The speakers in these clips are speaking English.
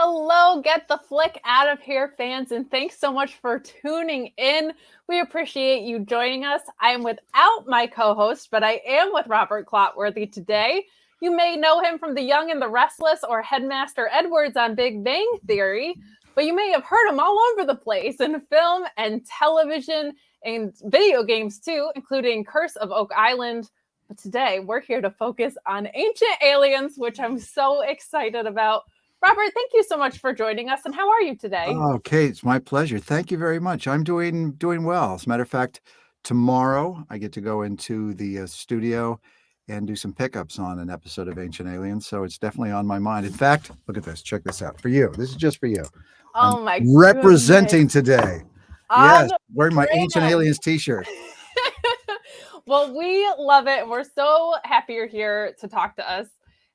Hello, get the flick out of here, fans, and thanks so much for tuning in. We appreciate you joining us. I am without my co host, but I am with Robert Clotworthy today. You may know him from The Young and the Restless or Headmaster Edwards on Big Bang Theory, but you may have heard him all over the place in film and television and video games too, including Curse of Oak Island. But today we're here to focus on Ancient Aliens, which I'm so excited about. Robert, thank you so much for joining us. And how are you today? Oh, Kate, it's my pleasure. Thank you very much. I'm doing well. As a matter of fact, tomorrow I get to go into the studio and do some pickups on an episode of Ancient Aliens. So it's definitely on my mind. In fact, look at this. Check this out for you. This is just for you. I'm Oh my representing goodness. today. On Yes, wearing my Ancient brand. Aliens T-shirt. Well, we love it. We're so happy you're here to talk to us.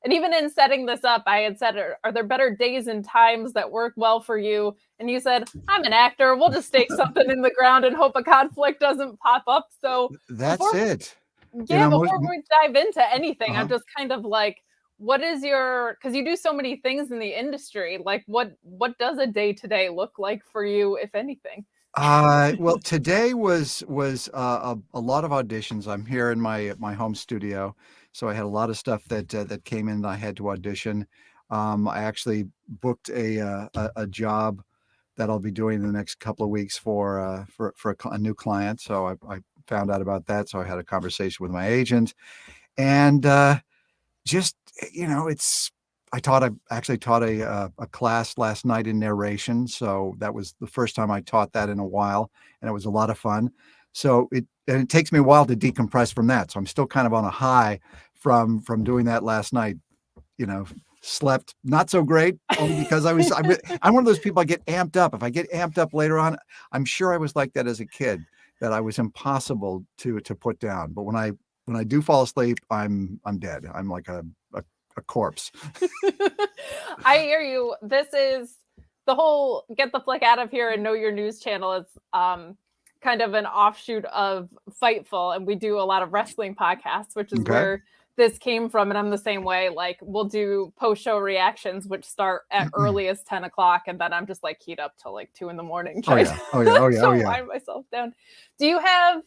And even in setting this up, I had said, are there better days and times that work well for you? And you said, I'm an actor. We'll just stake something in the ground and hope a conflict doesn't pop up. So That's before, it. You yeah, know, most. before we dive into anything, I'm Uh-huh. just kind of like, what is your, because you do so many things in the industry, like what does a day to day look like for you, if anything? Well, today was a lot of auditions. I'm here in my home studio, so I had a lot of stuff that came in that I had to audition. I actually booked a job that I'll be doing in the next couple of weeks for a new client. So I found out about that. So I had a conversation with my agent, and just it's I actually taught a class last night in narration, so that was the first time I taught that in a while, and it was a lot of fun. So it takes me a while to decompress from that. So I'm still kind of on a high from doing that last night. You know, slept not so great only because I'm one of those people. I get amped up. If I get amped up later on, I'm sure I was like that as a kid. That I was impossible to put down. But when I do fall asleep, I'm dead. I'm like a corpse. I hear you. This is the whole get the flick out of here and know your news channel is kind of an offshoot of Fightful, and we do a lot of wrestling podcasts, which is Okay. where this came from. And I'm the same way. Like we'll do post show reactions, which start at early as 10 o'clock, and then I'm just like keyed up till like 2 in the morning Oh trying yeah. Oh yeah. Oh yeah. Oh to yeah. wind myself down. Do you have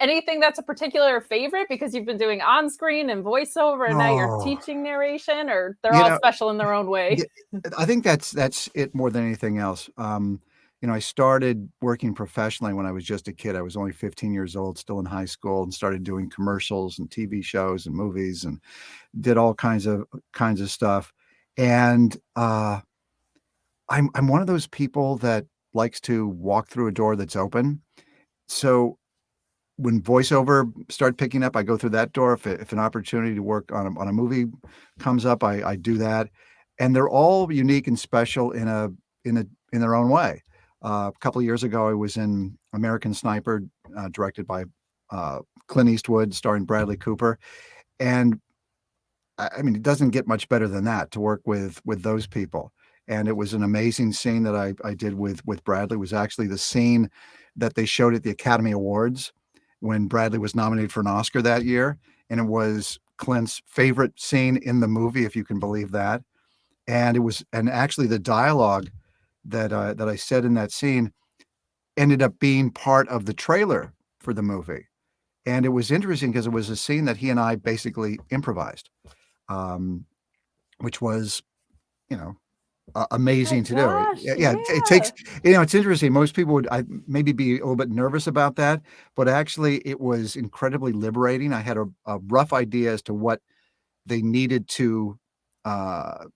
anything that's a particular favorite because you've been doing on screen and voiceover and now you're Oh, teaching narration, or they're you all know, special in their own way? yeah, I think that's it more than anything else. I started working professionally when I was just a kid. I was only 15 years old, still in high school, and started doing commercials and TV shows and movies, and did all kinds of stuff. And I'm one of those people that likes to walk through a door that's open. So when voiceover started picking up, I go through that door. If an opportunity to work on a movie comes up, I do that, and they're all unique and special in their own way. A couple of years ago, I was in American Sniper, directed by uh, Clint Eastwood, starring Bradley Cooper, and I mean, it doesn't get much better than that to work with those people. And it was an amazing scene that I did with Bradley. It was actually the scene that they showed at the Academy Awards when Bradley was nominated for an Oscar that year, and it was Clint's favorite scene in the movie, if you can believe that. And actually the dialogue that I said in that scene ended up being part of the trailer for the movie. And it was interesting because it was a scene that he and I basically improvised, um, which was, you know, My amazing to do. gosh, Yeah, it yeah. takes, it's interesting. Most people would maybe be a little bit nervous about that, but actually it was incredibly liberating. I had a rough idea as to what they needed to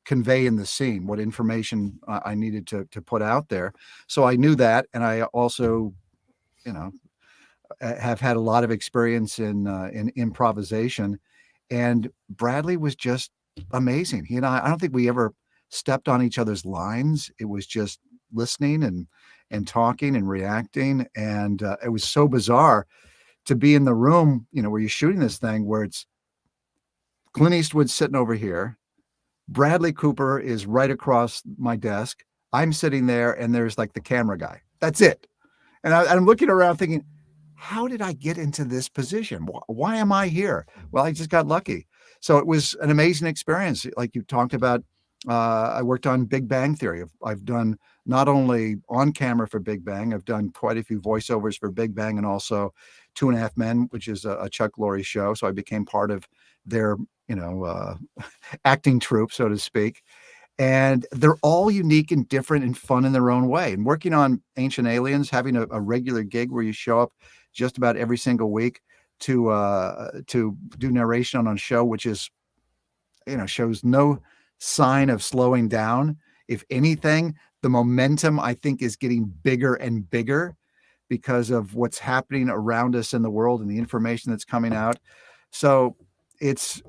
convey in the scene, what information I needed to put out there. So I knew that. And I also, you know, have had a lot of experience in improvisation. And Bradley was just amazing. He and I don't think we ever stepped on each other's lines. It was just listening and talking and reacting. And it was so bizarre to be in the room, where you're shooting this thing where it's Clint Eastwood sitting over here. Bradley Cooper is right across my desk. I'm sitting there and there's like the camera guy. That's it. And I'm looking around thinking, how did I get into this position? Why am I here? Well, I just got lucky. So it was an amazing experience. Like you talked about, I worked on Big Bang Theory. I've done not only on camera for Big Bang, I've done quite a few voiceovers for Big Bang and also Two and a Half Men, which is a Chuck Lorre show. So I became part of their, acting troupe, so to speak. And they're all unique and different and fun in their own way. And working on Ancient Aliens, having a regular gig where you show up just about every single week to do narration on a show, which is shows no sign of slowing down. If anything, the momentum I think is getting bigger and bigger because of what's happening around us in the world and the information that's coming out. So it's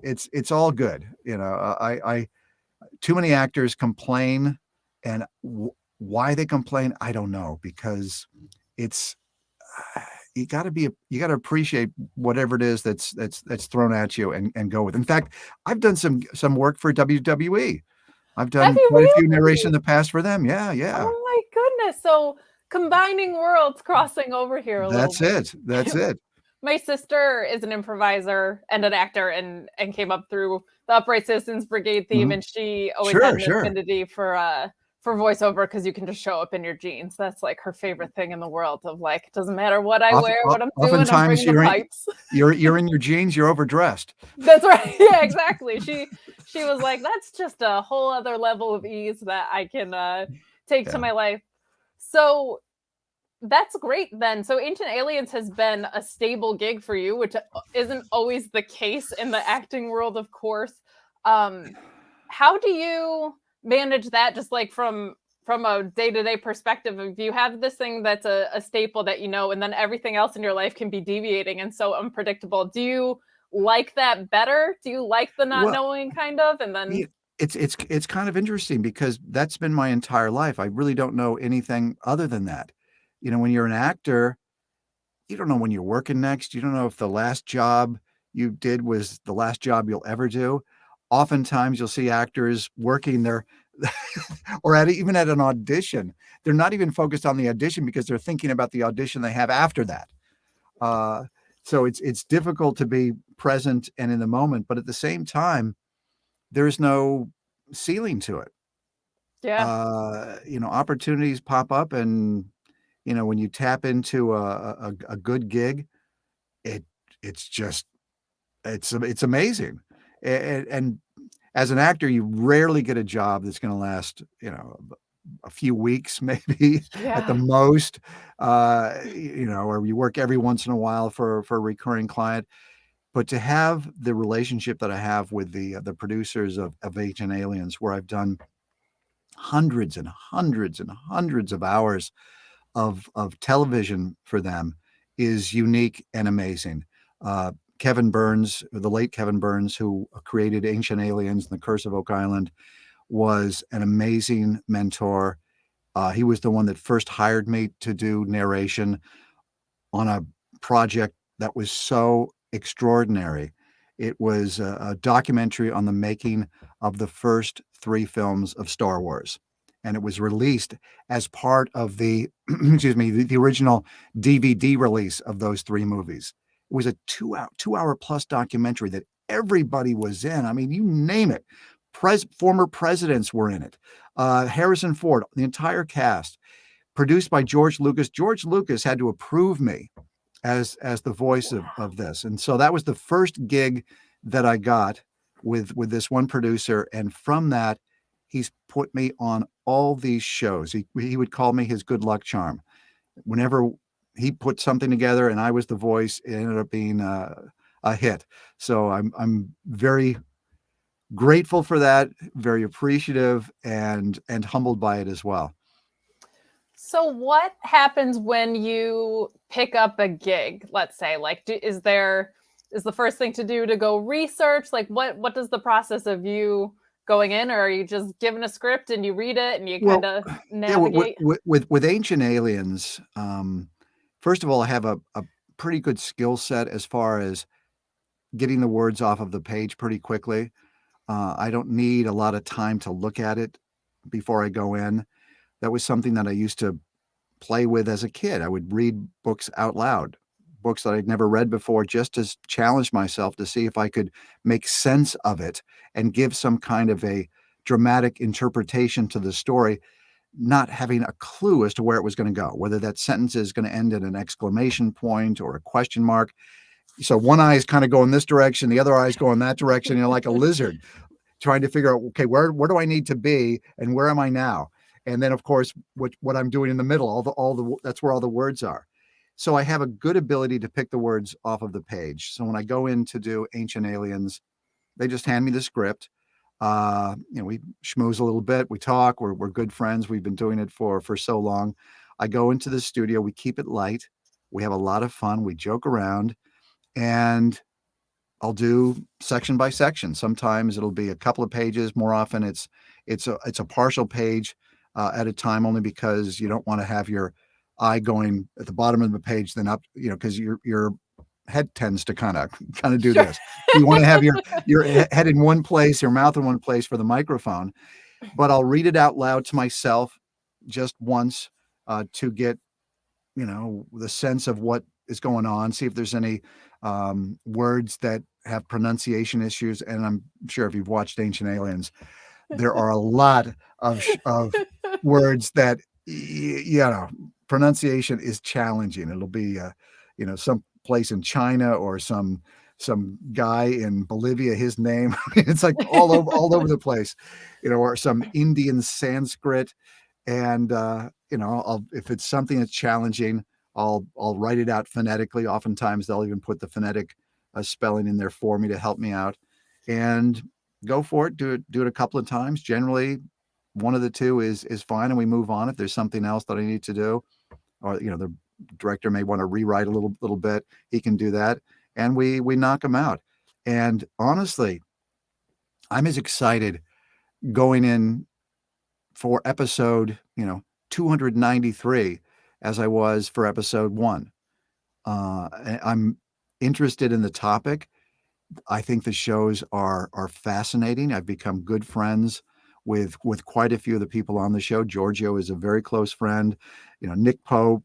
all good. I too many actors complain, and why they complain, I don't know, because it's you got to appreciate whatever it is that's thrown at you and go with. In fact, I've done some work for WWE. I've Have done you quite a few narration in really? the past for them. Yeah, yeah. Oh my goodness. So combining worlds, crossing over here a little That's bit. it. That's it. My sister is an improviser and an actor and came up through the Upright Citizens Brigade theme, Mhm. and she always had Sure, an sure. affinity for voiceover because you can just show up in your jeans. That's like her favorite thing in the world of like, it doesn't matter what I wear, what I'm doing, I'm Oftentimes bringing the pipes. you're in your jeans, you're overdressed. That's right. Yeah, exactly. She was like, that's just a whole other level of ease that I can take to Yeah. my life. So that's great then. So Ancient Aliens has been a stable gig for you, which isn't always the case in the acting world, of course. Um, how do you manage that just like from a day-to-day perspective? If you have this thing that's a staple that you know, and then everything else in your life can be deviating and so unpredictable. Do you like that better? Do you like the not Well, knowing kind of? And yeah, then it's kind of interesting because that's been my entire life. I really don't know anything other than that. When you're an actor, you don't know when you're working next. You don't know if the last job you did was the last job you'll ever do. Oftentimes, you'll see actors working there, or even at an audition. They're not even focused on the audition because they're thinking about the audition they have after that. Uh, so it's difficult to be present and in the moment, but at the same time, there's no ceiling to it. yeah. Opportunities pop up, and when you tap into a good gig, it it's just it's amazing. And as an actor, you rarely get a job that's going to last, a few weeks, maybe at the Yeah. most, or you work every once in a while for a recurring client. But to have the relationship that I have with the producers of Ancient Aliens, where I've done hundreds and hundreds and hundreds of hours of television for them, is unique and amazing. Kevin Burns, the late Kevin Burns, who created Ancient Aliens and The Curse of Oak Island, was an amazing mentor. He was the one that first hired me to do narration on a project that was so extraordinary. It was a documentary on the making of the first three films of Star Wars. And it was released as part of the, excuse me, the original DVD release of those three movies. It was a 2 hour plus documentary that everybody was in. I mean, you name it. Former presidents were in it. Harrison Ford, the entire cast, produced by George Lucas. George Lucas had to approve me as the voice of this. And so that was the first gig that I got with this one producer. And from that, he's put me on all these shows. He would call me his good luck charm. Whenever he put something together and I was the voice, it ended up being a hit. So I'm very grateful for that, very appreciative and humbled by it as well. So what happens when you pick up a gig, let's say? Like is the first thing to do to go research? Like what does the process of you going in, or are you just given a script and you read it and you kind Well, of yeah, navigate? with Ancient Aliens, first of all, I have a pretty good skill set as far as getting the words off of the page pretty quickly. I don't need a lot of time to look at it before I go in. That was something that I used to play with as a kid. I would read books out loud, books that I'd never read before, just to challenge myself to see if I could make sense of it and give some kind of a dramatic interpretation to the story, not having a clue as to where it was going to go, whether that sentence is going to end in an exclamation point or a question mark. So one eye is kind of going this direction, the other eye is going that direction, like a lizard, trying to figure out, okay, where do I need to be and where am I now? And then, of course, what I'm doing in the middle, that's where all the words are. So I have a good ability to pick the words off of the page. So when I go in to do Ancient Aliens, they just hand me the script. We schmooze a little bit. We talk. We're good friends. We've been doing it for so long. I go into the studio. We keep it light. We have a lot of fun. We joke around, and I'll do section by section. Sometimes it'll be a couple of pages. More often, it's a partial page at a time, only because you don't want to have your eye going at the bottom of the page, then up, because your head tends to kind of do Sure. this. You want to have your head in one place, your mouth in one place for the microphone. But I'll read it out loud to myself just once to get the sense of what is going on, see if there's any words that have pronunciation issues. And I'm sure if you've watched Ancient Aliens, there are a lot of words that pronunciation is challenging. It'll be some place in China or some guy in Bolivia, his name it's like all over the place, or some Indian Sanskrit. And if it's something that's challenging, I'll write it out phonetically. Oftentimes they'll even put the phonetic spelling in there for me to help me out, and go for it. Do it a couple of times. Generally, one of the two is fine, and we move on. If there's something else that I need to do, or the director may want to rewrite a little bit, he can do that, and we knock them out. And honestly, I'm as excited going in for episode 293 as I was for episode 1. I'm interested in the topic. I think the shows are fascinating. I've become good friends with quite a few of the people on the show. Giorgio is a very close friend. Nick Pope,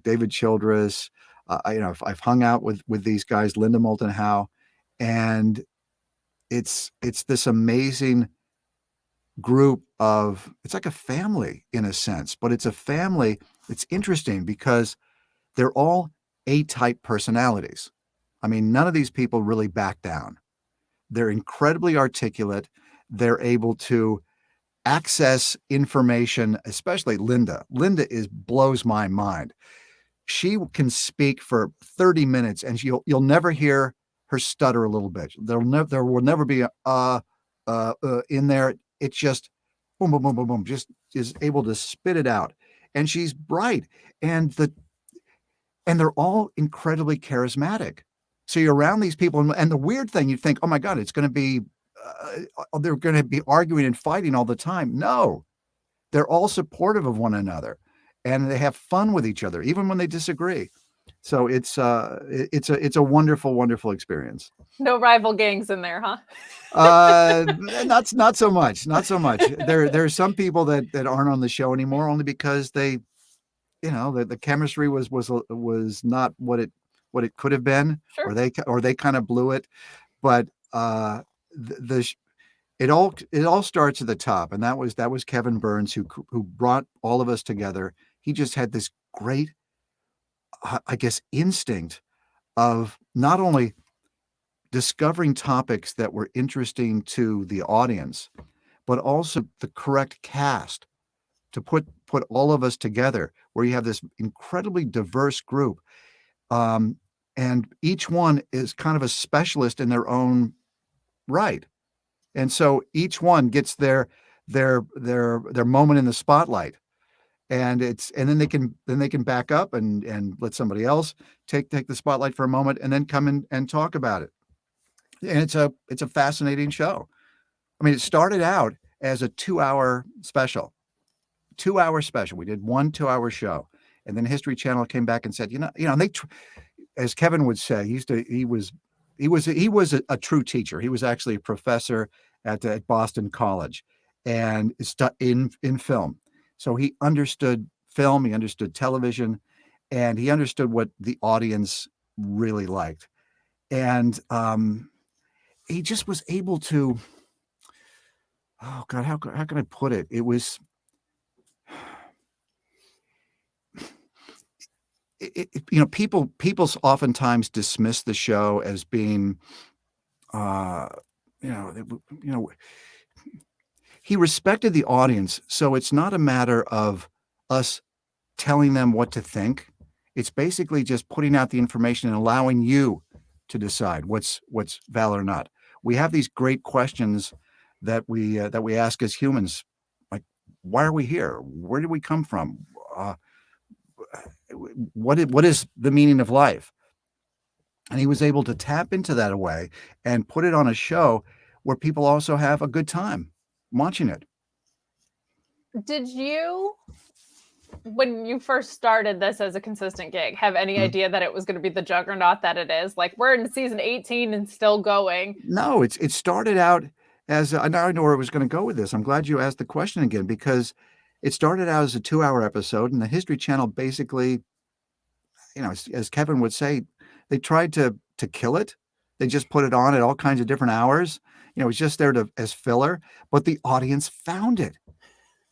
David Childress. I've hung out with these guys, Linda Moulton Howe, and it's this amazing group of, it's like a family in a sense, but it's a family. It's interesting because they're all A-type personalities. I mean, none of these people really back down. They're incredibly articulate. They're able to access information, especially Linda. Linda blows my mind. She can speak for 30 minutes and you'll never hear her stutter a little bit. There will never be a in there. It's just boom, boom, boom, boom, boom, just is able to spit it out. And she's bright. And they're all incredibly charismatic. So you're around these people, and the weird thing, you think, oh my God, it's going to be, they're going to be arguing and fighting all the time. No, they're all supportive of one another, and they have fun with each other, even when they disagree. So it's a wonderful, wonderful experience. No rival gangs in there, huh? Not so much. Not so much. There are some people that aren't on the show anymore, only because they, the chemistry was not what it could have been, Sure. or they kind of blew it. But it all starts at the top, and that was Kevin Burns who brought all of us together. He just had this great, I guess, instinct of not only discovering topics that were interesting to the audience, but also the correct cast to put all of us together, where you have this incredibly diverse group, and each one is kind of a specialist in their own right, and so each one gets their moment in the spotlight, and then they can back up and let somebody else take the spotlight for a moment, and then come in and talk about it. And it's a fascinating show. I mean, it started out as a 2-hour special. 2-hour special. We did 1 2-hour show, and then History Channel came back and said, and they, as Kevin would say, he was a true teacher. He was actually a professor at Boston College, and in film. So he understood film, he understood television, and he understood what the audience really liked. And he just was able to oh God, how can I put it? It was, people oftentimes dismiss the show as being, uh, you know, you know, he respected the audience, so it's not a matter of us telling them what to think. It's basically just putting out the information and allowing you to decide what's valid or not. We have these great questions that we ask as humans, like, why are we here? Where did we come from? Uh, what is the meaning of life? And he was able to tap into that away and put it on a show where people also have a good time watching it. Did you, when you first started this as a consistent gig, have any Mhm. idea that it was going to be the juggernaut that it is? Like, we're in season 18 and still going. No, it started out as now I know where I was going to go with this. I'm glad you asked the question again because it started out as a 2-hour episode, and the History Channel basically, as Kevin would say, they tried to kill it. They just put it on at all kinds of different hours. It was just there to as filler, but the audience found it.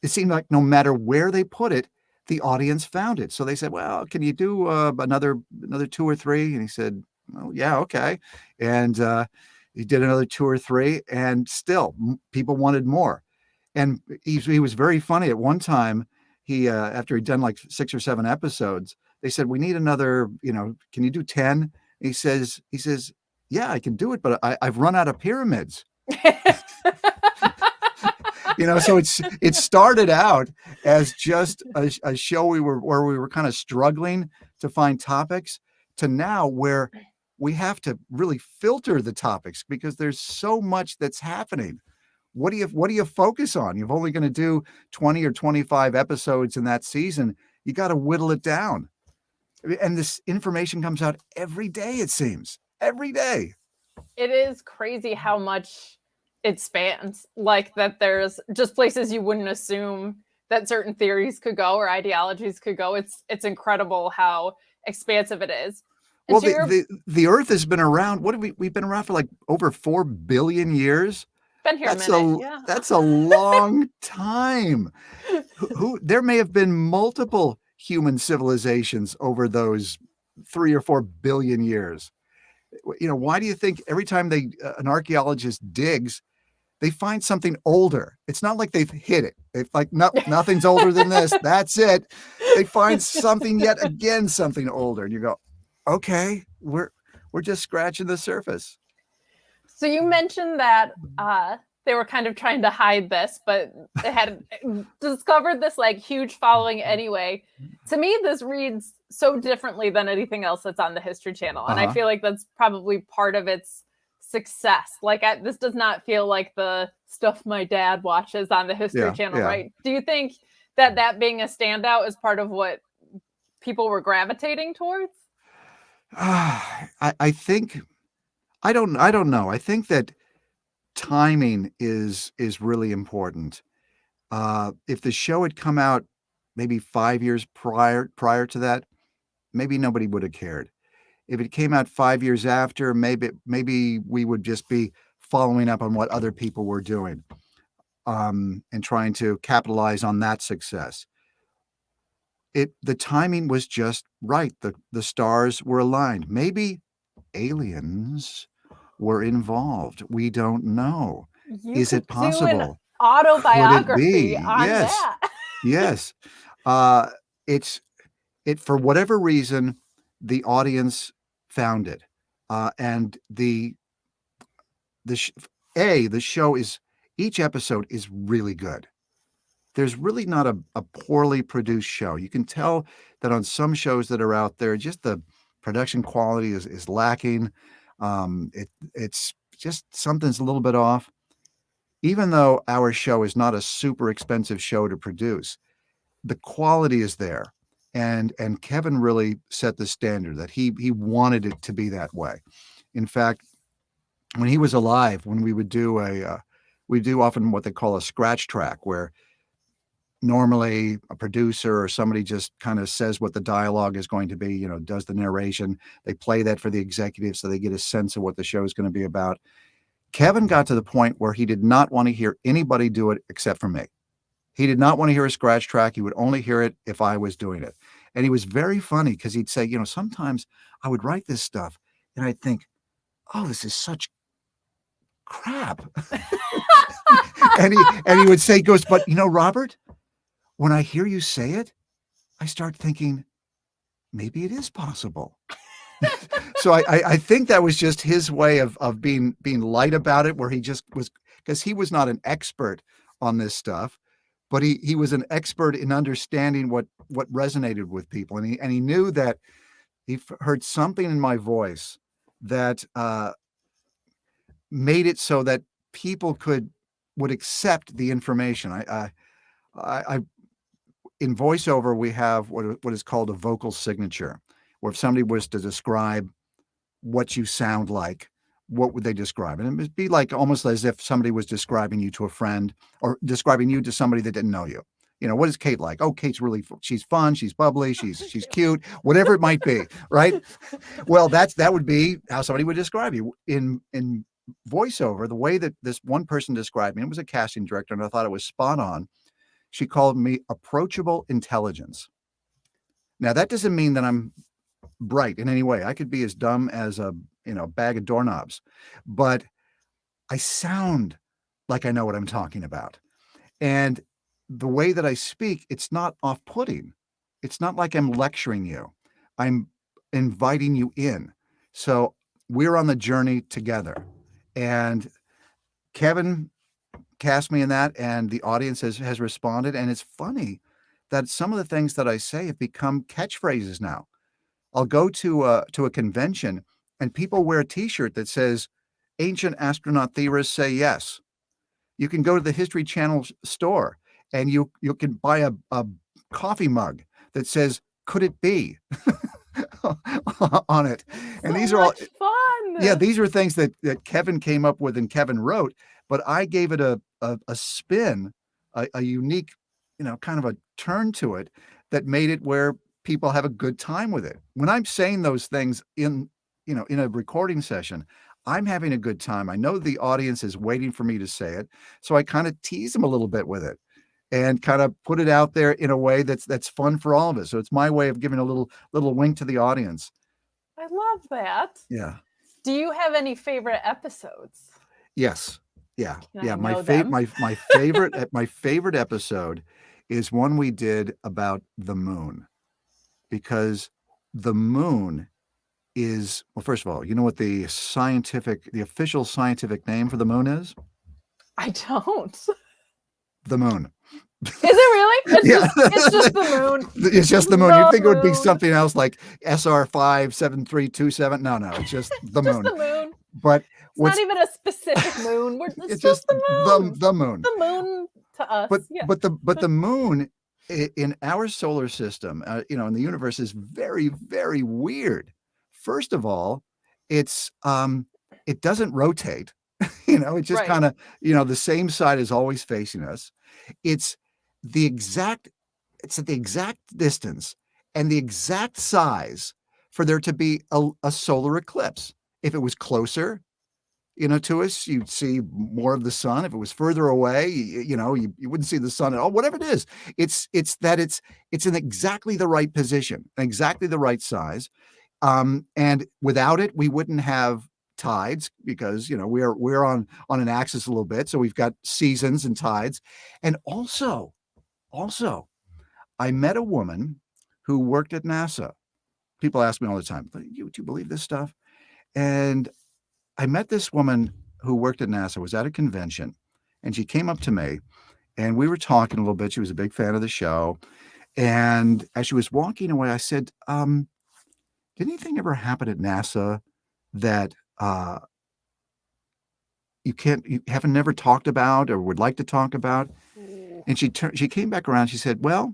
It seemed like no matter where they put it, the audience found it. So they said, "Well, can you do another two or three?" And he said, "Well, yeah, okay." And he did another two or three, and still people wanted more. And he was very funny. At one time, he after he'd done like 6 or 7 episodes, they said, "We need another. Can you do 10?" He says, "Yeah, I can do it, but I've run out of pyramids." So it started out as just a show where we were kind of struggling to find topics, to now where we have to really filter the topics because there's so much that's happening. What do you focus on? You're only going to do 20 or 25 episodes in that season. You got to whittle it down. And this information comes out every day, it seems. Every day. It is crazy how much it spans. Like, that there's just places you wouldn't assume that certain theories could go or ideologies could go. It's incredible how expansive it is. And Well, to your the Earth has been around. What have we've been around for like over 4 billion years? been here a That's minute, a yeah. that's a long time. There may have been multiple human civilizations over those 3 or 4 billion years. Why do you think every time an archaeologist digs, they find something older? It's not like they've hit it. They've like, no, nothing's older than this. That's it. They find something yet again, something older, and you go, okay, we're just scratching the surface. So you mentioned that they were kind of trying to hide this, but they had discovered this like huge following anyway. To me, this reads so differently than anything else that's on the History Channel, and I feel like that's probably part of its success. Like, this does not feel like the stuff my dad watches on the History Channel, Yeah. right? Do you think that being a standout is part of what people were gravitating towards? I think I don't know. I think that timing is really important. If the show had come out maybe 5 years prior to that, maybe nobody would have cared. If it came out 5 years after, maybe we would just be following up on what other people were doing, and trying to capitalize on that success. The timing was just right. The stars were aligned. Maybe aliens were involved. We don't know. You Is could it do an possible? Could it autobiography be? on Yes. that. Yes. Uh, it's for whatever reason, the audience found it. And the sh the show is each episode is really good. There's really not a poorly produced show. You can tell that on some shows that are out there, just the production quality is lacking. It's just something's a little bit off. Even though our show is not a super expensive show to produce, the quality is there. And Kevin really set the standard that he wanted it to be that way. In fact, when he was alive, when we do often what they call a scratch track, where normally a producer or somebody just kind of says what the dialogue is going to be, does the narration. They play that for the executives so they get a sense of what the show is going to be about. Kevin got to the point where he did not want to hear anybody do it except for me. He did not want to hear a scratch track. He would only hear it if I was doing it. And he was very funny because he'd say, sometimes I would write this stuff and I'd think, oh, this is such crap. and he would say, but Robert, when I hear you say it, I start thinking maybe it is possible. So I think that was just his way of being light about it, where he just was, because he was not an expert on this stuff, but he was an expert in understanding what resonated with people, and he knew that he heard something in my voice that made it so that people would accept the information. I in voiceover, we have what is called a vocal signature, where if somebody was to describe what you sound like, what would they describe? And it would be like almost as if somebody was describing you to a friend or describing you to somebody that didn't know you. What is Kate like? Oh, Kate's she's fun, she's bubbly, she's cute, whatever it might be, right? Well, that would be how somebody would describe you. In voiceover, the way that this one person described me, it was a casting director, and I thought it was spot on. She called me approachable intelligence. Now, that doesn't mean that I'm bright in any way. I could be as dumb as a bag of doorknobs, but I sound like I know what I'm talking about. And the way that I speak, it's not off-putting. It's not like I'm lecturing you. I'm inviting you in. So we're on the journey together. And Kevin cast me in that, and the audience has responded. And it's funny that some of the things that I say have become catchphrases now. I'll go to a convention and people wear a T-shirt that says, "Ancient astronaut theorists say yes." You can go to the History Channel store and you can buy a coffee mug that says, "Could it be?" on it. And these are all fun. Yeah, these are things that Kevin came up with and Kevin wrote, but I gave it a spin, a unique, kind of a turn to it that made it where people have a good time with it. When I'm saying those things in a recording session, I'm having a good time. I know the audience is waiting for me to say it. So I kind of tease them a little bit with it and kind of put it out there in a way that's fun for all of us. So it's my way of giving a little wink to the audience. I love that. Yeah. Do you have any favorite episodes? Yes. Yeah. Yeah. My my favorite episode is one we did about the moon, because the moon is, well, first of all, you know what the official scientific name for the moon is? I don't. The moon. Is it really? It's just the moon. It's just the moon. You'd think it would be something else like SR57327. No, it's just the moon. Just the moon. But it's not even a specific moon. It's just the moon. The moon. The moon to us. But the moon in our solar system, in the universe, is very, very weird. First of all, it doesn't rotate. It just kind of, the same side is always facing us. It's at the exact distance and the exact size for there to be a solar eclipse. If it was closer, to us, you'd see more of the sun. If it was further away, you wouldn't see the sun at all. Whatever it is, it's in exactly the right position, exactly the right size. And without it, we wouldn't have tides, because we're on an axis a little bit, so we've got seasons and tides. And also I met a woman who worked at NASA. People ask me all the time, do you believe this stuff? And I met this woman who worked at NASA, was at a convention, and she came up to me and we were talking a little bit. She was a big fan of the show, and as she was walking away, I said, did anything ever happen at NASA that you haven't never talked about or would like to talk about? And she came back around. She said, well,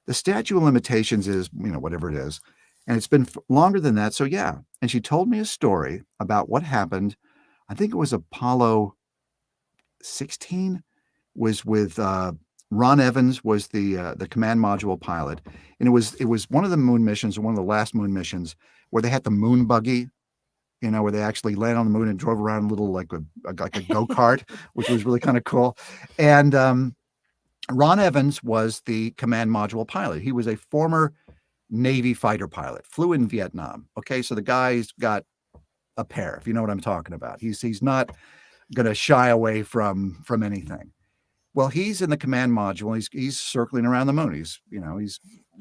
the statute of limitations is, whatever it is. And it's been longer than that. So yeah. And she told me a story about what happened. I think it was Apollo 16, was with Ron Evans was the command module pilot. And it was one of the moon missions, or one of the last moon missions, where they had the moon buggy, where they actually landed on the moon and drove around a little like a go-kart, which was really kind of cool. And Ron Evans was the command module pilot. He was a former Navy fighter pilot, flew in Vietnam. Okay, so the guy's got a pair, if you know what I'm talking about. He's not going to shy away from anything. Well, he's in the command module. He's circling around the moon. He's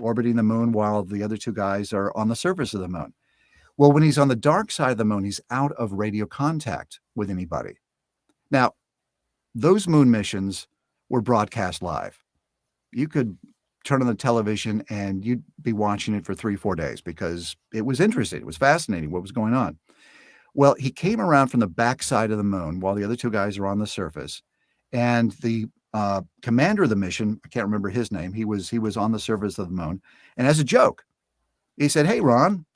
orbiting the moon while the other two guys are on the surface of the moon. Well, when he's on the dark side of the moon, he's out of radio contact with anybody. Now, those moon missions were broadcast live. You could turn on the television and you'd be watching it for 3-4 days because it was interesting. It was fascinating what was going on. Well, he came around from the backside of the moon while the other two guys are on the surface, and the commander of the mission, I can't remember his name. He was on the surface of the moon, and as a joke, he said, "Hey, Ron,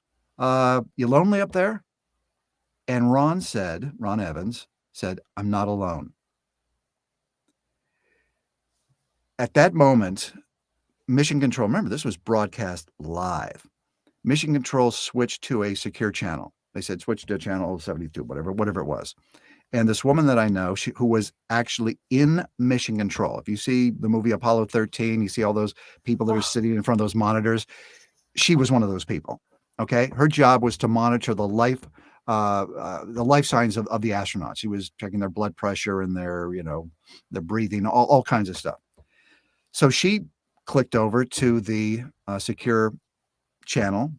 you lonely up there?" And Ron Evans said, "I'm not alone." At that moment, Mission Control, remember, this was broadcast live. Mission Control switched to a secure channel. They said, switch to channel 72, whatever it was. And this woman that I know, who was actually in Mission Control. If you see the movie Apollo 13, you see all those people that are sitting in front of those monitors. She was one of those people. Okay. Her job was to monitor the life signs of the astronauts. She was checking their blood pressure and their breathing, all kinds of stuff. So she clicked over to the secure channel,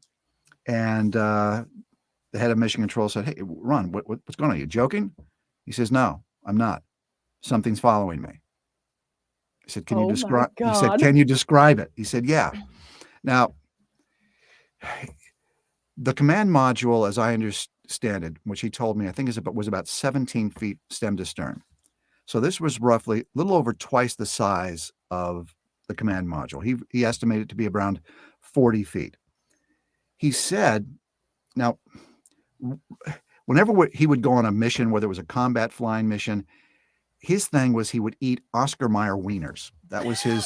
and the head of Mission Control said, "Hey, Ron, what's going on? Are you joking?" He says, "No, I'm not. Something's following me." I said, "Can you describe?" He said, "Can you describe it?" He said, "Yeah." Now, the command module, as I understand it, which he told me, I think was about 17 feet stem to stern. So this was roughly a little over twice the size of the command module. He estimated it to be around 40 feet. He said, now, whenever he would go on a mission, whether it was a combat flying mission, his thing was he would eat Oscar Mayer wieners. That was his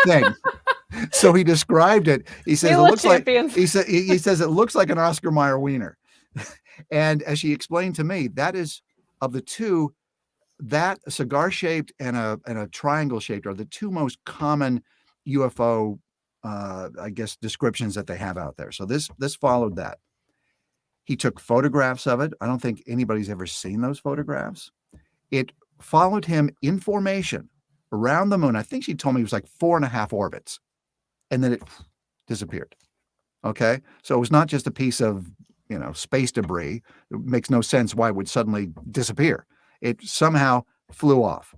thing. So he described it. He says he says it looks like an Oscar Mayer wiener. And as she explained to me, that is, of the two, that cigar shaped and a triangle shaped are the two most common UFO I guess descriptions that they have out there. So this followed that. He took photographs of it. I don't think anybody's ever seen those photographs. It followed him in formation around the moon. I think she told me it was like 4.5 orbits, and then it disappeared. Okay. So it was not just a piece of, space debris. It makes no sense why it would suddenly disappear. It somehow flew off.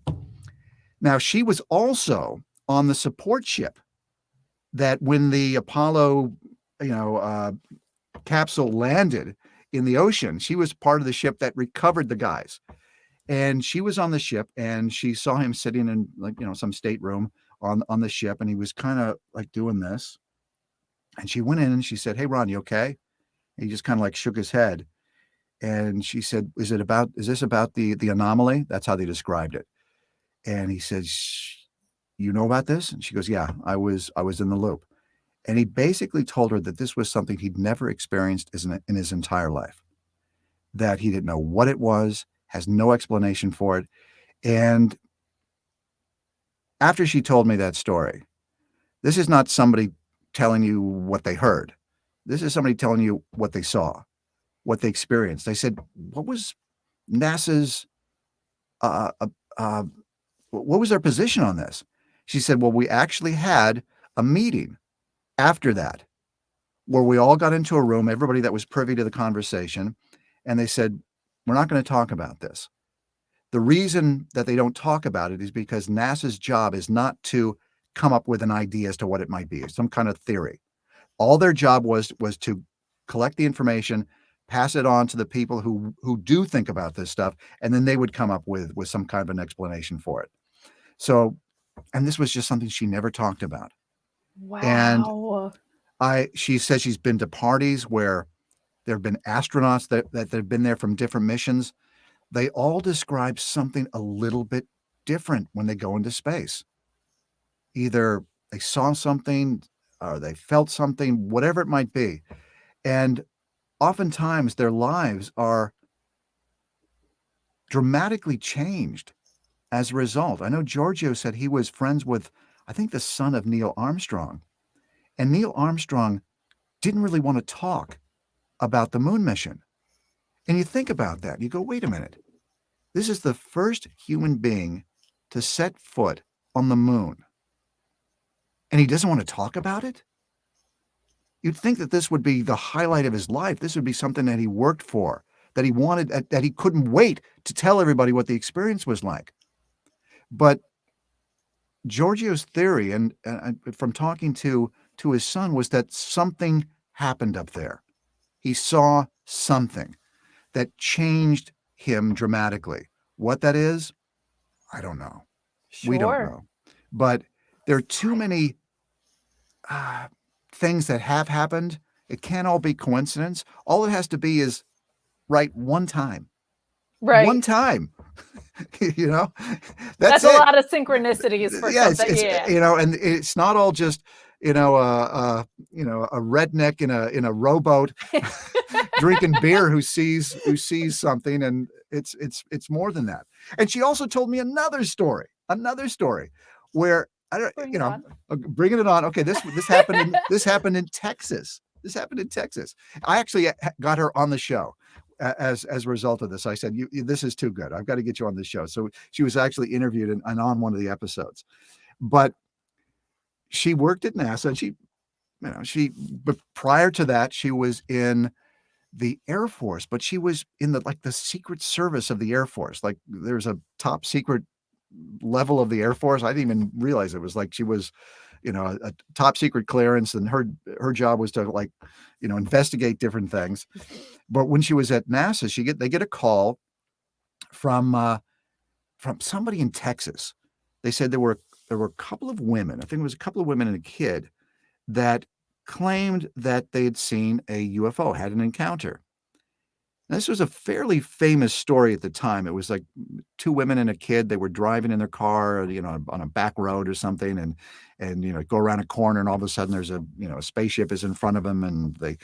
Now, she was also on the support ship that when the Apollo, capsule landed in the ocean, she was part of the ship that recovered the guys. And she was on the ship, and she saw him sitting in some stateroom on the ship, and he was kind of like doing this. And she went in and she said, "Hey, Ron, you okay?" And he just kind of like shook his head. And she said, is this about the anomaly? That's how they described it. And he said, "You know about this?" And she goes, "Yeah, I was in the loop." And he basically told her that this was something he'd never experienced in his entire life, that he didn't know what it was, has no explanation for it. And after she told me that story, this is not somebody telling you what they heard. This is somebody telling you what they saw, what they experienced. I said, what was NASA's, what was their position on this? She said, well, we actually had a meeting after that where we all got into a room, everybody that was privy to the conversation, and they said, we're not going to talk about this. The reason that they don't talk about it is because NASA's job is not to come up with an idea as to what it might be, some kind of theory. All their job was to collect the information, pass it on to the people who do think about this stuff, and then they would come up with some kind of an explanation for it. So, and this was just something she never talked about. Wow. And she says she's been to parties where there have been astronauts that have been there from different missions. They all describe something a little bit different when they go into space. Either they saw something or they felt something, whatever it might be. And oftentimes their lives are dramatically changed as a result. I know Giorgio said he was friends with, I think, the son of Neil Armstrong. And Neil Armstrong didn't really want to talk about the moon mission. And you think about that, you go, wait a minute. This is the first human being to set foot on the moon. And he doesn't want to talk about it? You'd think that this would be the highlight of his life. This would be something that he worked for, that he wanted, that he couldn't wait to tell everybody what the experience was like. But Giorgio's theory, and from talking to his son, was that something happened up there. He saw something that changed him dramatically. What that is, I don't know. We don't Sure. know. But there are too many things that have happened. It can't all be coincidence. All it has to be is right one time. Right. One time. You know, That's it. a lot of synchronicities for Yeah, something. it's you know, and it's not all just a redneck in a rowboat drinking beer who sees something, and it's more than that. And she also told me another story where I don't, bringing it on. Okay, this happened in Texas. This happened in Texas. I actually got her on the show as a result of this. I said, this is too good. I've got to get you on this show. So she was actually interviewed and on one of the episodes. But she worked at NASA, and but prior to that, she was in the Air Force, but she was in the Secret Service of the Air Force. Like, there's a top secret level of the Air Force. I didn't even realize it was like she was, a top secret clearance, and her job was to investigate different things. But when she was at NASA, they get a call from somebody in Texas. They said there were a couple of women. I think it was a couple of women and a kid that claimed that they had seen a UFO, had an encounter. Now, this was a fairly famous story at the time. It was like two women and a kid. They were driving in their car, on a back road or something, and go around a corner, and all of a sudden there's a spaceship is in front of them, and they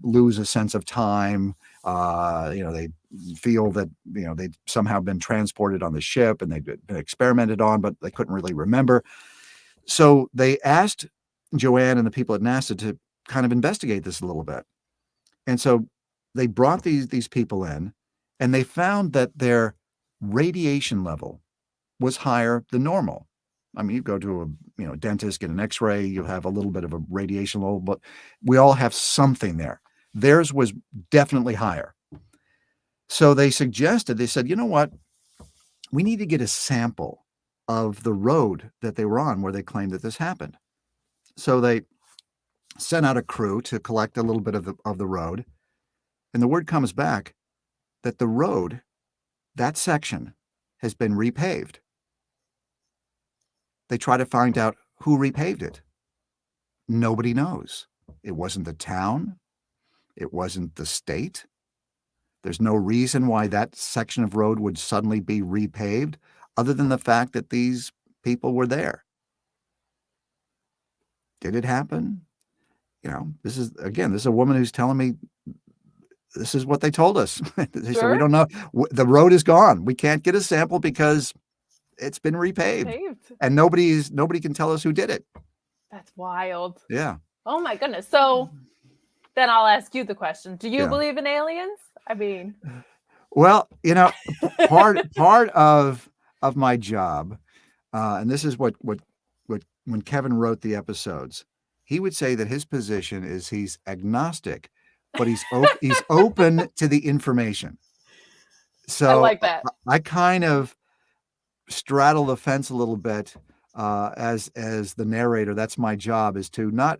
lose a sense of time. They feel that they'd somehow been transported on the ship, and they'd been experimented on, but they couldn't really remember. So they asked Joanne and the people at NASA to kind of investigate this a little bit. And so they brought these people in, and they found that their radiation level was higher than normal. I mean, you go to a dentist, get an X-ray, you have a little bit of a radiation level, but we all have something there. Theirs was definitely higher. So they said, you know what? We need to get a sample of the road that they were on where they claimed that this happened. So they sent out a crew to collect a little bit of the road. And the word comes back that the road, that section, has been repaved. They try to find out who repaved it. Nobody knows. It wasn't the town. It wasn't the state. There's no reason why that section of road would suddenly be repaved, other than the fact that these people were there. Did it happen? This is a woman who's telling me this is what they told us. They said, we don't know. The road is gone. We can't get a sample because it's been repaved. And nobody can tell us who did it. That's wild. Yeah. Oh my goodness. So then I'll ask you the question. Do you believe in aliens? I mean, well, part of my job, and this is what when Kevin wrote the episodes, he would say that his position is he's agnostic, but he's open to the information. So I like that. I kind of straddle the fence a little bit as the narrator. That's my job, is to not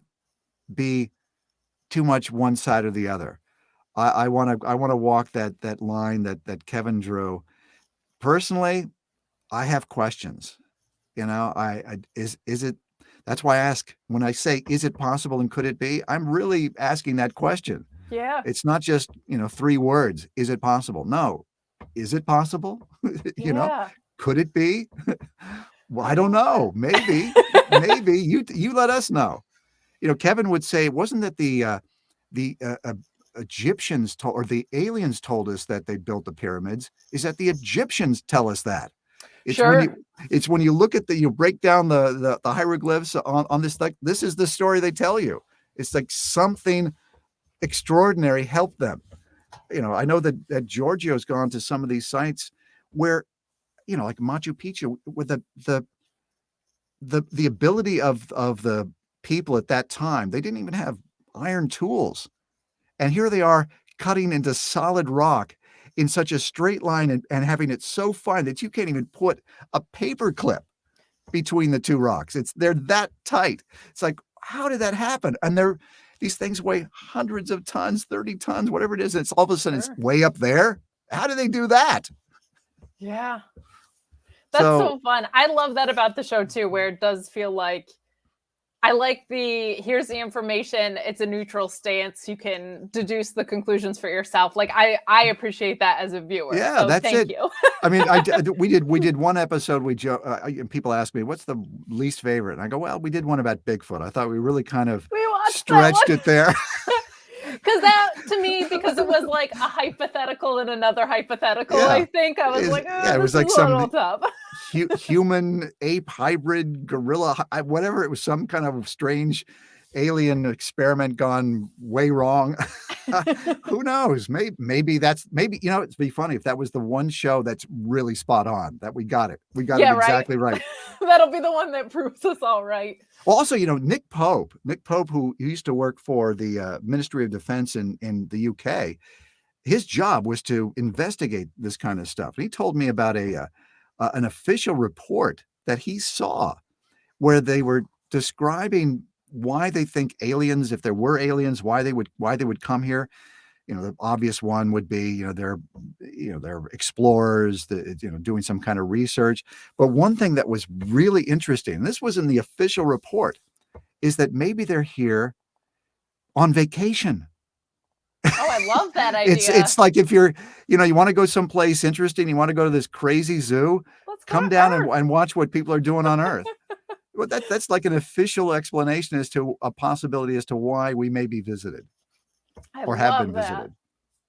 be too much one side or the other. I want to walk that line that Kevin drew. Personally, I have questions. Is it? That's why I ask when I say, is it possible and could it be? I'm really asking that question. Yeah. It's not just, 3 words. Is it possible? No. Is it possible? Could it be? Well, I don't know. Maybe you let us know. Kevin would say, wasn't that the Egyptians told, or the aliens told us that they built the pyramids, is that the Egyptians tell us that. It's when Sure. you look at you break down the hieroglyphs on this, like, this is the story they tell you. It's like something extraordinary helped them. I know that Giorgio's gone to some of these sites where, like Machu Picchu, with the ability of the people at that time, they didn't even have iron tools. And here they are cutting into solid rock in such a straight line, and having it so fine that you can't even put a paper clip between the two rocks. They're that tight. It's like, how did that happen? And these things weigh hundreds of tons, 30 tons, whatever it is. And it's all of a sudden it's way up there. How do they do that? Yeah. That's so fun. I love that about the show too, where it does feel like, I like here's the information. It's a neutral stance. You can deduce the conclusions for yourself. Like I appreciate that as a viewer. Yeah, so that's thank it. you. I mean, we did one episode. And people ask me, what's the least favorite? And I go, well, we did one about Bigfoot. I thought we really kind of stretched it there. Because that, to me, because it was like a hypothetical and another hypothetical, I think I was it was like some tough. Human ape hybrid gorilla, whatever. It was some kind of strange alien experiment gone way wrong. Who knows? Maybe it'd be funny if that was the one show that's really spot on, that we got it exactly right. That'll be the one that proves us all right. Well, also, Nick Pope, who used to work for the Ministry of Defense in the UK, his job was to investigate this kind of stuff. And he told me about an official report that he saw where they were describing why they think aliens, if there were aliens, why they would come here. The obvious one would be, they're explorers, doing some kind of research. But one thing that was really interesting, and this was in the official report, is that maybe they're here on vacation. Oh, I love that idea. It's like, if you want to go someplace interesting, you want to go to this crazy zoo, come down and watch what people are doing on Earth. Well, that's like an official explanation as to a possibility as to why we may be visited or have been visited.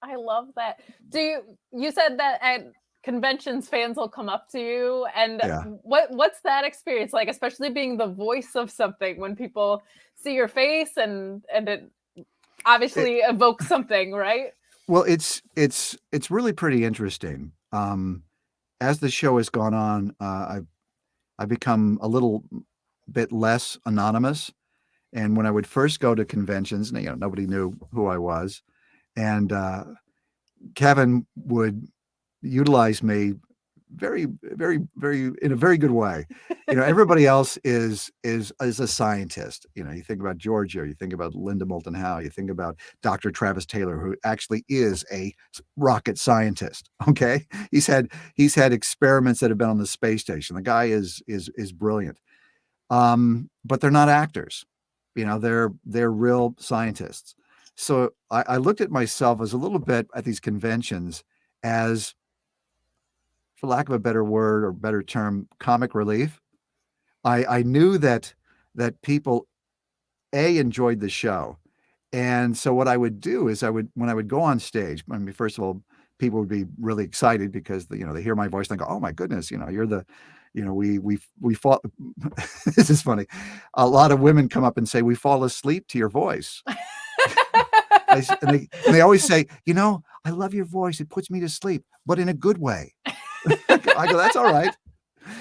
I love that. You said that at conventions, fans will come up to you, and what's that experience like, especially being the voice of something, when people see your face and it obviously evokes something, right? Well, it's really pretty interesting. As the show has gone on, I've become a little bit less anonymous. And when I would first go to conventions, nobody knew who I was, and Kevin would utilize me very, very, very, in a very good way. Everybody else is a scientist. You think about Giorgio, you think about Linda Moulton Howe, you think about Dr. Travis Taylor, who actually is a rocket scientist. Okay, he's had experiments that have been on the space station. The guy is brilliant, but they're not actors. They're real scientists. So I looked at myself as a little bit at these conventions as, for lack of a better word or better term, comic relief. I knew that people enjoyed the show. And so what I would do is when I would go on stage, I mean, first of all, people would be really excited because they hear my voice and they go, oh my goodness, you're the, we fall. This is funny. A lot of women come up and say, we fall asleep to your voice. and they always say, I love your voice. It puts me to sleep, but in a good way. I go, that's all right.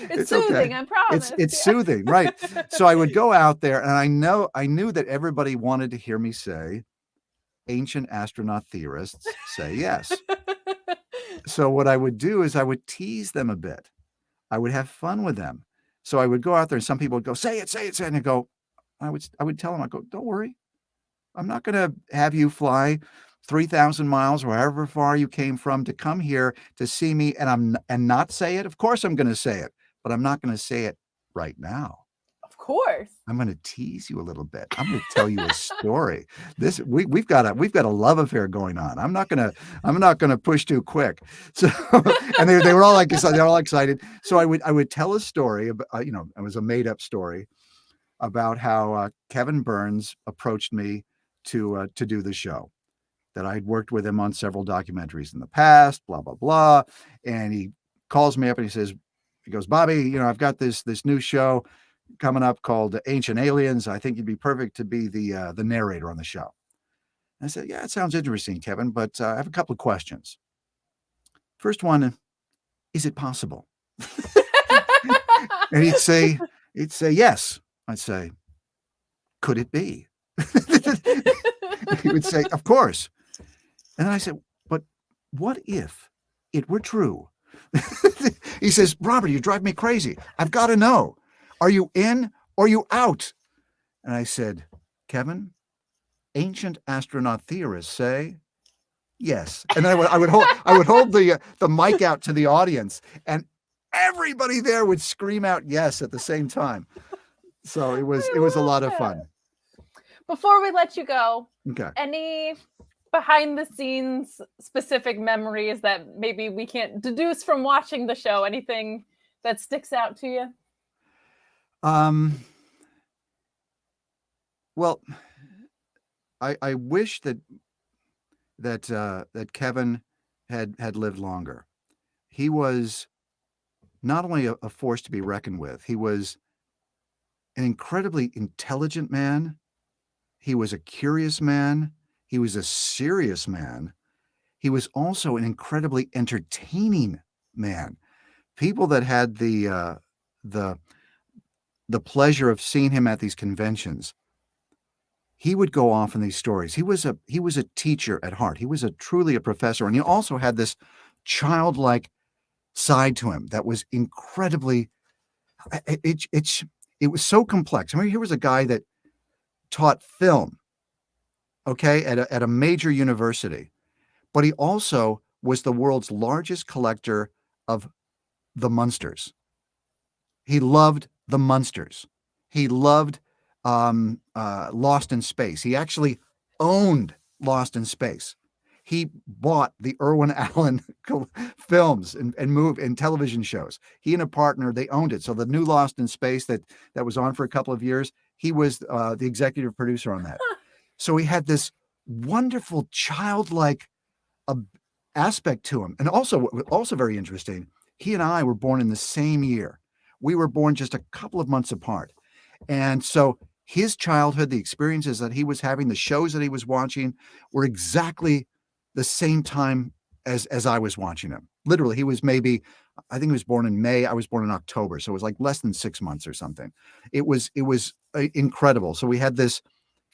It's soothing, okay. I promise. It's soothing, right? So I would go out there, and I knew that everybody wanted to hear me say, ancient astronaut theorists say yes. So what I would do is I would tease them a bit. I would have fun with them. So I would go out there, and some people would go, say it, say it, say it. And I would tell them, don't worry. I'm not going to have you fly 3,000 miles, wherever far you came from, to come here to see me and not say it. Of course I'm going to say it, but I'm not going to say it right now. Of course. I'm going to tease you a little bit. I'm going to tell you a story. We've got a love affair going on. I'm not going to push too quick. So, and they were all they're all excited. So I would tell a story about, it was a made up story about how Kevin Burns approached me to do the show. that I'd worked with him on several documentaries in the past, blah, blah, blah. And he calls me up and he goes, Bobby, I've got this new show coming up called Ancient Aliens. I think you'd be perfect to be the narrator on the show. And I said, yeah, it sounds interesting, Kevin, but I have a couple of questions. First one, is it possible? And he'd say, yes. I'd say, could it be? He would say, of course. And then I said, but what if it were true? He says, Robert, you drive me crazy. I've got to know. Are you in or are you out? And I said, Kevin, ancient astronaut theorists say yes. And then I would hold the mic out to the audience, and everybody there would scream out yes at the same time. So it was a lot of fun. Before we let you go, okay, any behind the scenes specific memories that maybe we can't deduce from watching the show? Anything that sticks out to you? Well, I wish that Kevin had lived longer. He was not only a force to be reckoned with, he was an incredibly intelligent man. He was a curious man. He was a serious man. He was also an incredibly entertaining man. People that had the pleasure of seeing him at these conventions, he would go off in these stories. He was a teacher at heart. He was truly a professor, and he also had this childlike side to him that was incredibly. It was so complex. I mean, here was a guy that taught film, okay, at a major university, but he also was the world's largest collector of the Munsters. He loved the Munsters. He loved Lost in Space. He actually owned Lost in Space. He bought the Irwin Allen films and television shows. He and a partner, they owned it. So the new Lost in Space that was on for a couple of years, he was the executive producer on that. So he had this wonderful childlike aspect to him. And also very interesting, he and I were born in the same year. We were born just a couple of months apart. And so his childhood, the experiences that he was having, the shows that he was watching were exactly the same time as I was watching him. Literally, he was I think he was born in May. I was born in October. So it was like less than 6 months or something. It was incredible. So we had this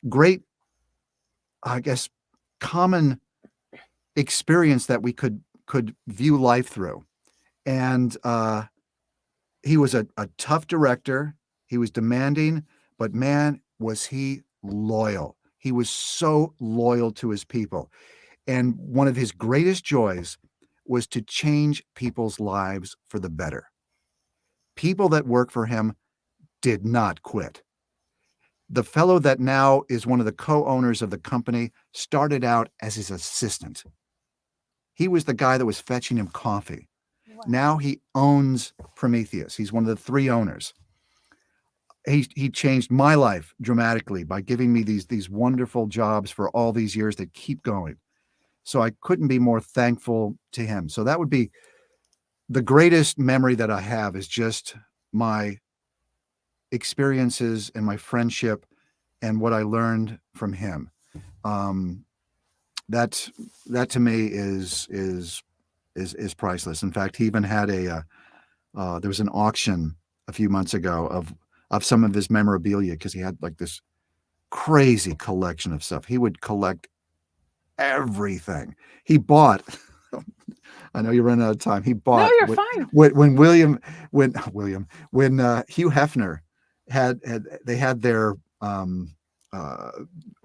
great, I guess, common experience that we could view life through. And he was a tough director. He was demanding, but man, was he loyal. He was so loyal to his people. And one of his greatest joys was to change people's lives for the better. People that work for him did not quit. The fellow that now is one of the co-owners of the company started out as his assistant. He was the guy that was fetching him coffee. Wow. Now he owns Prometheus. He's one of the 3 owners. He changed my life dramatically by giving me these wonderful jobs for all these years that keep going. So I couldn't be more thankful to him. So that would be the greatest memory that I have, is just my experiences and my friendship and what I learned from him. That to me is priceless. In fact, he even had there was an auction a few months ago of some of his memorabilia, because he had like this crazy collection of stuff. He would collect everything. He bought. I know you're running out of time. He bought. No, you're fine. When Hugh Hefner had their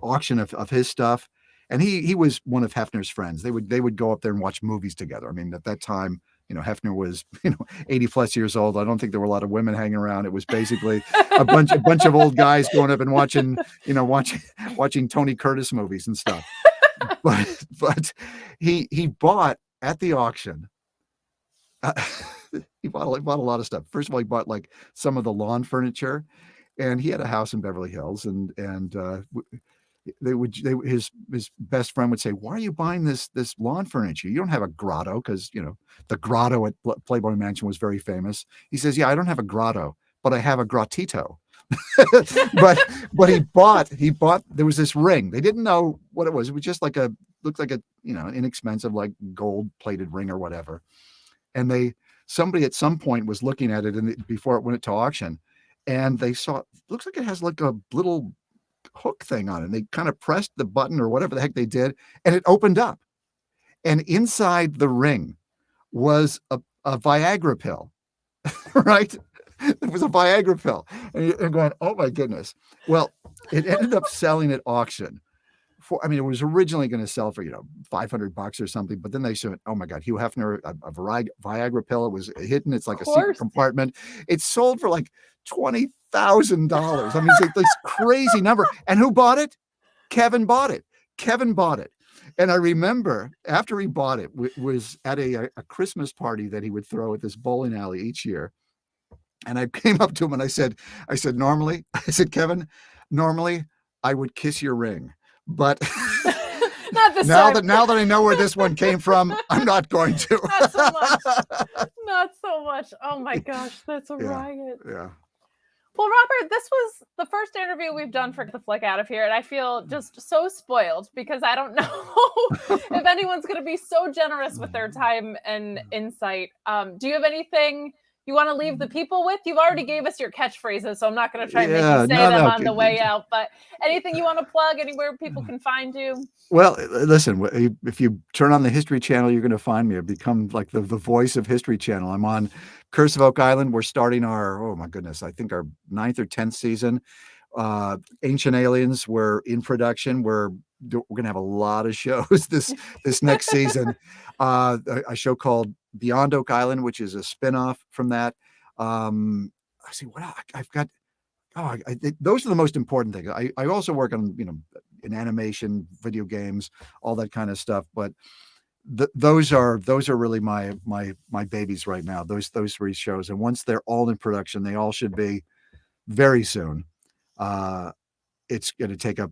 auction of his stuff, and he was one of Hefner's friends. They would go up there and watch movies together. I mean, at that time, Hefner was 80 plus years old. I don't think there were a lot of women hanging around. It was basically a bunch of old guys going up and watching Tony Curtis movies and stuff. But he bought at the auction. He bought a lot of stuff. First of all, he bought like some of the lawn furniture, and he had a house in Beverly Hills, and his best friend would say, "Why are you buying this lawn furniture? You don't have a grotto," because the grotto at Playboy Mansion was very famous. He says, "Yeah, I don't have a grotto, but I have a grottito." but he bought there was this ring. They didn't know what it was. It was just looked like a an inexpensive like gold plated ring or whatever. And somebody at some point was looking at it before it went to auction, and they saw it looks like it has like a little hook thing on it. And they kind of pressed the button or whatever the heck they did, and it opened up. And inside the ring was a Viagra pill, right? It was a Viagra pill. And you're going, oh my goodness. Well, it ended up selling at auction it was originally going to sell for, $500 or something, but then they said, oh my God, Hugh Hefner, a Viagra pill. It was hidden. It's like a secret compartment. It sold for like $20,000. I mean, it's like this crazy number. And who bought it? Kevin bought it. And I remember after he bought it, was at a Christmas party that he would throw at this bowling alley each year. And I came up to him and I said, Kevin, normally I would kiss your ring. But now that I know where this one came from, I'm not going to. Not so much. Oh my gosh, that's a riot. Yeah. Well, Robert, this was the first interview we've done for the Flick Out of Here, and I feel just so spoiled because I don't know if anyone's going to be so generous with their time and insight. Do you have anything you want to leave the people with? You've already gave us your catchphrases, so I'm not going to try and make you say them on the way out. But anything you want to plug, anywhere people can find you? Well, listen, if you turn on the History Channel, you're going to find me. I've become like the voice of History Channel. I'm on Curse of Oak Island. We're starting oh my goodness, I think our 9th or 10th season. Ancient Aliens, we're in production. We're going to have a lot of shows this next season. A show called Beyond Oak Island, which is a spinoff from that. I see what I've got. Those are the most important things. I also work on, in animation, video games, all that kind of stuff. But those are really my babies right now. Those 3 shows, and once they're all in production, they all should be very soon. It's going to take up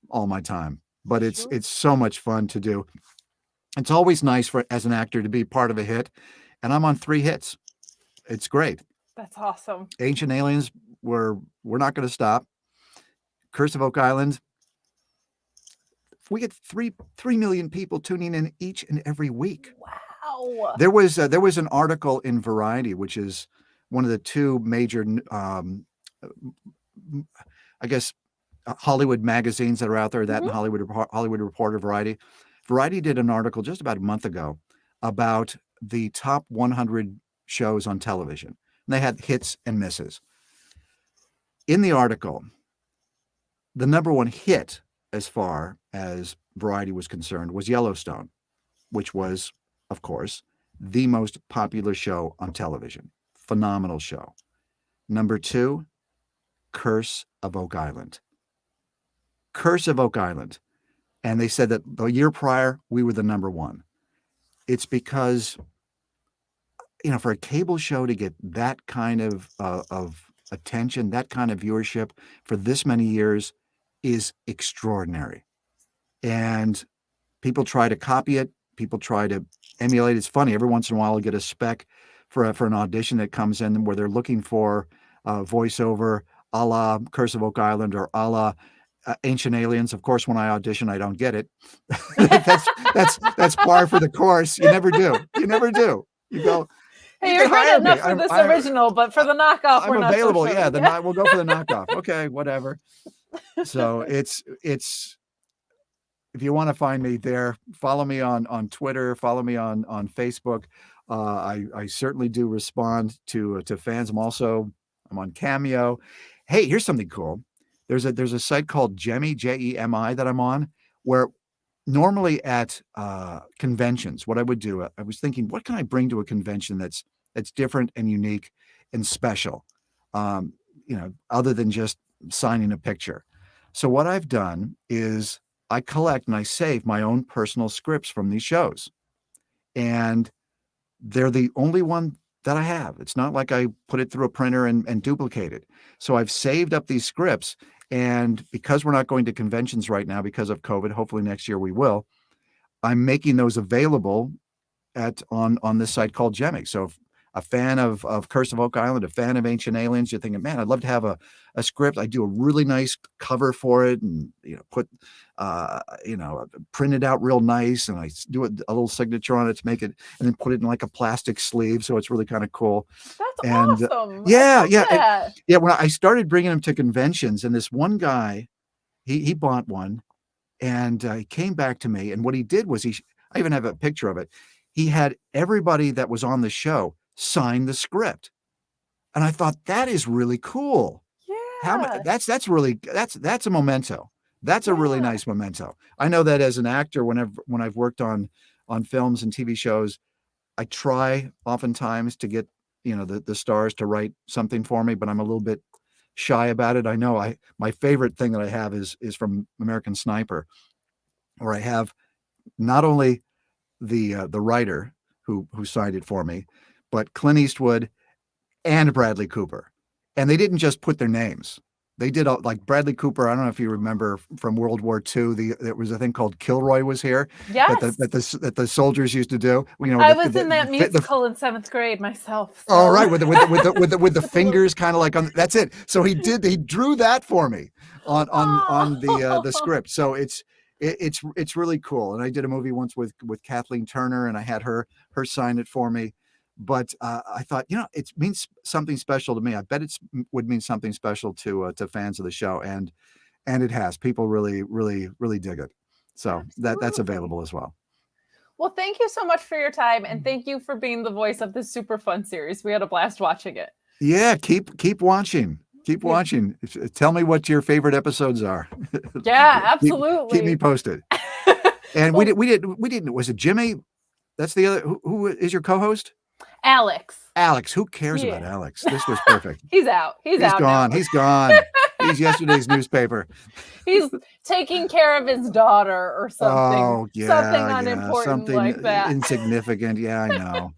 all my time, but it's so much fun to do. It's always nice as an actor to be part of a hit, and I'm on 3 hits. It's great. That's awesome. Ancient Aliens, we're not going to stop. Curse of Oak Island, we get 3 million people tuning in each and every week. Wow. There was an article in Variety, which is one of the 2 major, I guess, Hollywood magazines that are out there, that and Hollywood Reporter, Variety. Variety did an article just about a month ago about the top 100 shows on television. And they had hits and misses. In the article, the number 1 hit, as far as Variety was concerned, was Yellowstone, which was, of course, the most popular show on television. Phenomenal show. Number 2, Curse of Oak Island. Curse of Oak Island. And they said that the year prior, we were the number 1. It's because, for a cable show to get that kind of attention, that kind of viewership for this many years is extraordinary. And people try to copy it. People try to emulate. It's funny. Every once in a while, I'll get a spec for an audition that comes in where they're looking for voiceover a la Curse of Oak Island or a la Ancient Aliens. Of course, when I audition, I don't get it. that's par for the course. You never do. You go, hey, you're good enough for this original, but for the knockoff, we're not available. So sure. We'll go for the knockoff. Okay, whatever. So it's if you want to find me there, follow me on Twitter, follow me on Facebook. I certainly do respond to fans. I'm on Cameo. Hey, here's something cool. There's a site called Jemi, Jemi, that I'm on, where normally at conventions, what I would do, I was thinking, what can I bring to a convention that's different and unique and special, other than just signing a picture. So what I've done is I collect and I save my own personal scripts from these shows. And they're the only one that I have. It's not like I put it through a printer and duplicate it. So I've saved up these scripts, And because we're not going to conventions right now because of COVID, hopefully next year we will, I'm making those available on this site called Gemming. So if a fan of Curse of Oak Island, a fan of Ancient Aliens, you're thinking, man, I'd love to have a script. I do a really nice cover for it, and put print it out real nice, and I do a little signature on it to make it, and then put it in like a plastic sleeve, so it's really kind of cool. That's And awesome. yeah, Yeah. When I started bringing them to conventions, and this one guy, he bought one, and he came back to me, and what he did was I even have a picture of it. He had everybody that was on the show sign the script. And I thought, that is really cool. Yeah. That's a memento. That's a really nice memento. I know that as an actor, when I've worked on films and TV shows, I try oftentimes to get, the stars to write something for me, but I'm a little bit shy about it. I know my favorite thing that I have is from American Sniper, where I have not only the writer who signed it for me, but Clint Eastwood and Bradley Cooper. And they didn't just put their names. They did like Bradley Cooper. I don't know if you remember from World War II. There was a thing called Kilroy was here. Yes. That the soldiers used to do. I was in that musical in 7th grade myself. So. Oh, right, with the fingers kind of like on. That's it. So he drew that for me on the script. So it's really cool. And I did a movie once with Kathleen Turner, and I had her sign it for me. But I thought, it means something special to me. I bet it would mean something special to fans of the show, and it has. People really, really, really dig it. So that's available as well. Well, thank you so much for your time, and thank you for being the voice of this super fun series. We had a blast watching it. Yeah, keep watching. Keep watching. Tell me what your favorite episodes are. Yeah, absolutely. Keep me posted. And we didn't. Was it Jimmy? That's the other. Who is your co-host? Alex. Who cares about Alex? This was perfect. He's out. He's out gone. now. He's gone. He's yesterday's newspaper. He's taking care of his daughter or something. Oh, yeah. Something unimportant something like that. Insignificant. Yeah, I know.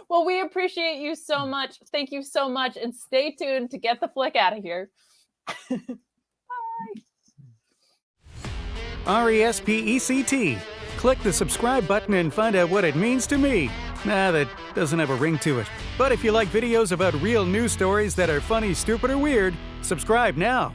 Well, we appreciate you so much. Thank you so much. And stay tuned to get the flick out of here. Bye. RESPECT. Click the subscribe button and find out what it means to me. Nah, that doesn't have a ring to it. But if you like videos about real news stories that are funny, stupid, or weird, subscribe now.